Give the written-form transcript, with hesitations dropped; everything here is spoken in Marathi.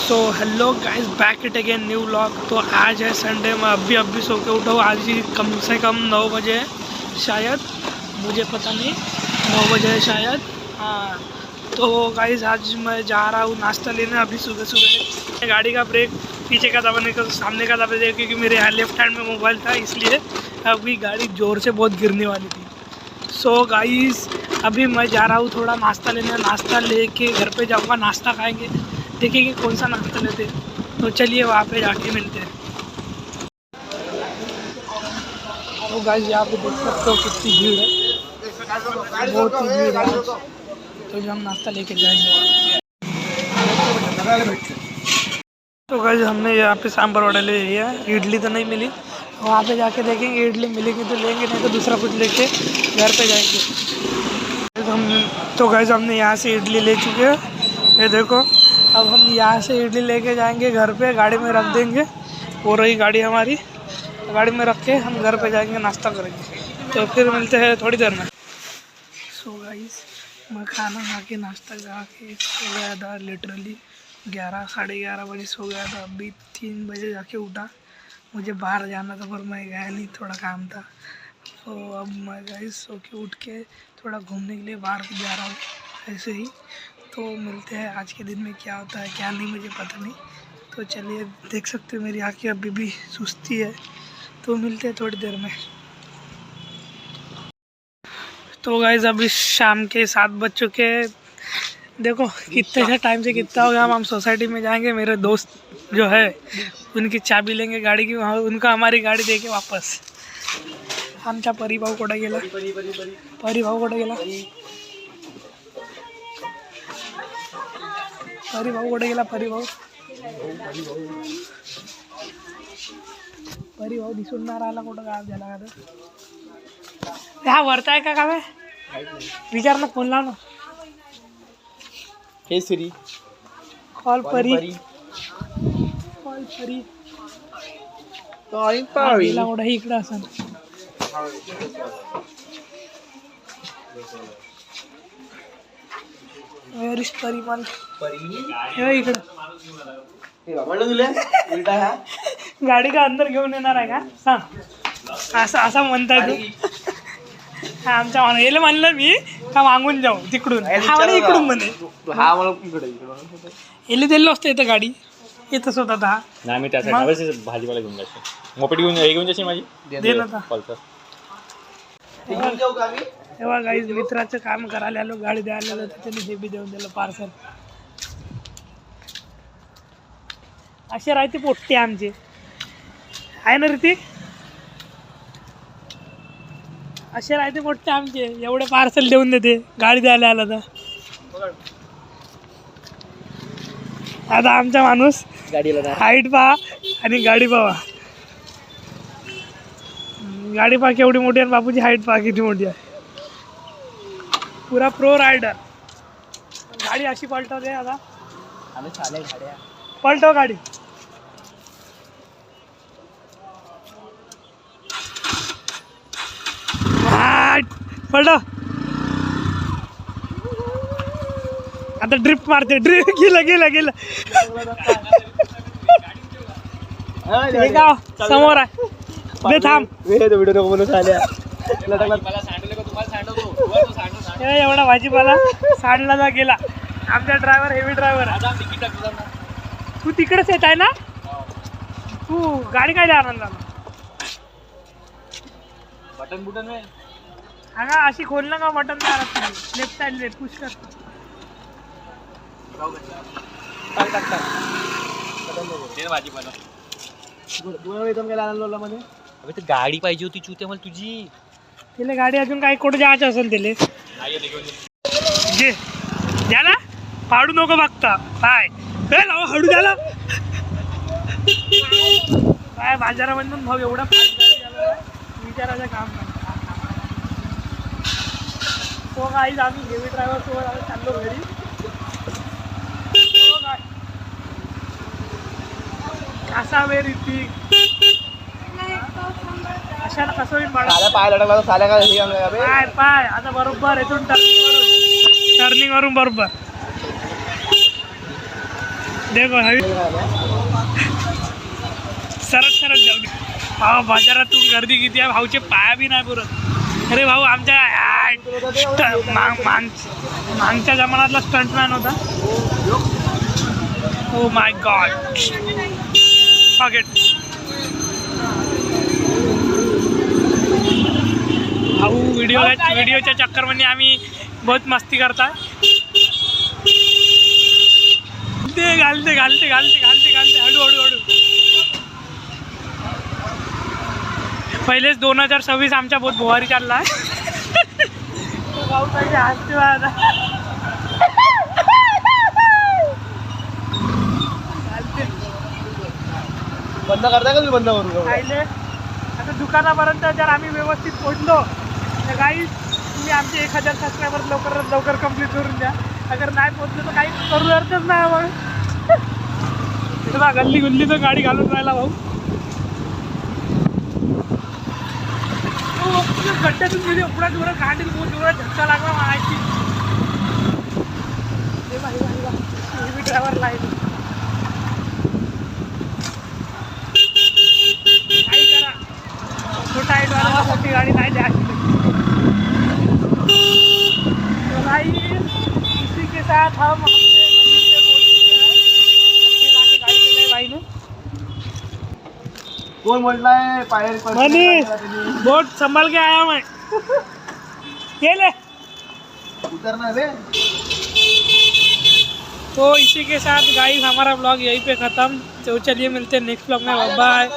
So hello guys, back it again new vlog. तो आज है संडे, मैं अभी सो के उठा हूँ। आज ही कम से कम 9 बजे है शायद, मुझे पता नहीं, 9 बजे है शायद। हाँ, तो गाइस आज मैं जा रहा हूँ नाश्ता लेने। अभी सुबह सुबह गाड़ी का ब्रेक पीछे का दबाने का सामने का दबा दिया, क्योंकि मेरे यहाँ लेफ्ट हैंड में मोबाइल था, इसलिए अभी गाड़ी ज़ोर से बहुत गिरने वाली थी। सो गाइस अभी मैं जा रहा हूँ थोड़ा नाश्ता लेने। नाश्ता लेके घर पे जाऊँगा, नाश्ता खाएंगे, देखेंगे कौन सा नाश्ता लेते हैं। तो चलिए वहाँ पे जाके मिलते हैं। तो गाइस यहाँ पे देख सकते हो कितनी भीड़ है, बहुत ही भीड़ है आज। तो हम नाश्ता लेके जाएंगे। तो गाइस हमने यहाँ पे सांभर वड़ा ले लिया, इडली तो नहीं मिली। वहाँ पे जाके देखेंगे, इडली मिलेगी तो लेंगे, नहीं तो दूसरा कुछ लेके घर पे जाएंगे। तो गाइस हमने यहाँ से इडली ले चुके हैं, ये देखो। अब हम यहाँ से इडली लेके जाएंगे घर पे, गाड़ी में रख देंगे। वो रही गाड़ी हमारी, गाड़ी में रख के हम घर पे जाएंगे, नाश्ता करेंगे। तो फिर मिलते हैं थोड़ी देर में। सो गाइस मैं खाना खा के नाश्ता खा के सो गया था, लिटरली 11 साढ़े 11 बजे सो गया था। अभी 3 बजे जाके उठा। मुझे बाहर जाना था पर मैं गया नहीं, थोड़ा काम था। तो अब मैं गाइस सो के उठ के थोड़ा घूमने के लिए बाहर जा रहा हूँ ऐसे ही। तो मिलते हैं, आज के दिन में क्या होता है क्या नहीं मुझे पता नहीं। तो चलिए, देख सकते हो मेरी आँखें अभी भी सुस्ती है। तो मिलते हैं थोड़ी देर में। तो गाइस अभी शाम के 7 बज चुके हैं। देखो कितने से टाइम से कितना हो गया। हम सोसाइटी में जाएंगे, मेरे दोस्त जो है उनकी चाबी लेंगे गाड़ी की, वहाँ उनका हमारी गाड़ी दे के वापस। आमचा परिभाऊ कुठे गेला, परिभाऊ कुठे गेला, परिभाऊ कुठे गेला, परिभाऊ परिभाऊ दिसून नाही राहिला, कुठं गायब झाला का? हा वरता आहे का काय? विचार ना, फोन लाव ना। हे सिरी कॉल परी, कॉल परी, कॉलिंग परी गेला कुठं इकडे असं। वेर इज परिमल? हे इकडं गाडी का अंदर घेऊन येणार आहे का सांग? असं म्हणताय तू? हा आमच्या याला म्हणलं मी का मागून जाऊ तिकडून, हा म्हणे इकडून म्हणे, हा मला इकडे याला दिलं असतं इथं गाडी, येतच होता हा. नाही मी त्यासाठी भाजीपाला घेऊन जायचं, मोपेट घेऊन जायची माझी, दे ना आता. कॉलचं. तेव्हा गाईज मित्राचं काम करायला आलो, गाडी द्यायला आलो, त्याने हे बी देऊन दिलं पार्सल. असे राहते पोट्टे आमचे, आहे ना रे? असे राहते पोट्टे आमचे, एवढे पार्सल देऊन देते गाडी द्यायला आला तर. आता आमचा माणूस हाईट पहा आणि गाडी पहा. गाडी पहा केवढी मोठी आहे, बापूची हाईट पहा किती मोठी आहे. पुरा प्रो रायडर. गाडी अशी पलटवते आता, पलटव गाडी. पलटव आता, ड्रिफ्ट मारते, ड्रिफ्ट. गेला गेला गेला समोर आहे, थांब. एवढा भाजीपाला सांडला जा गेला. आमचा ड्रायव्हर हेवी ड्रायव्हर. तू तिकडेच येत आहे ना? तू गाडी काय द्या आनंद बटन बुटन हा का? अशी खोल ना का बटन द्या, लेफ्ट साईड लेफ्ट पुश कर. भाजीपाला अबे तर गाडी पाहिजे होती चुत्या मला तुझी. तिला गाडी अजून काही कुठे जायचं असेल तिले जे द्याला, पाडू नको बघता काय हळू द्याला काय. बाजारामधून भाऊ एवढा विचारायचं काम नाही. तो काही आम्ही हेवी ड्रायव्हर सोबत आम्ही चाललो घरी. असा वेळ ऋतिक अशाला कसं होईल पाय लढला पाय पाय. आता बरोबर इथून टर्निंग वरून बरोबर देखो हवी सरत सरत जाऊ दे. भाऊ बाजारातून गर्दी किती आहे, भाऊचे पाया बी नाही पुरत. अरे भाऊ आमच्या मागच्या जमान्यातला स्टंटमॅन होता. Oh my God pocket. भाऊ व्हिडिओच्या चक्करमध्ये आम्ही बहुत मस्ती करताय. ते घालते हळू हळू. पहिलेच 2026 आमच्या बहुत भुवारी चालला आहे. भाऊ काही हसते माझा. बंद करताय का तुम्ही? बंद करू खायले आता दुकानापर्यंत जर आम्ही व्यवस्थित पोहोचलो तर काही तुम्ही आमचे 1000 सबस्क्रायबर लवकरात लवकर कंप्लीट करून द्या. अगर नाही पोहोचलो तर काही करू अर्थच नाही. मग गल्ली गुल्ली तर गाडी घालून राहिला भाऊ. गड्ड्यातून गेली एवढा जोरात गाडी बहुत जोरात धक्का लागला माहिती. ड्रायव्हर लाईन काही करा, छोटा आहे मोठी गाडी नाही द्यायची. तो भाई इसी के साथ हम अपने मंदिर पे पहुंच चुके हैं. अच्छे जाके गाड़ी चलाई भाई ने. कोण म्हटलंय पायर मनीष बोट संभाल के आया मैं. ये ले. उतरना रे. तो इसी के साथ गाइस हमारा ब्लॉग यहीं पे ख़त्म. तो चलिए मिलते हैं नेक्स्ट ब्लॉग में. बाय.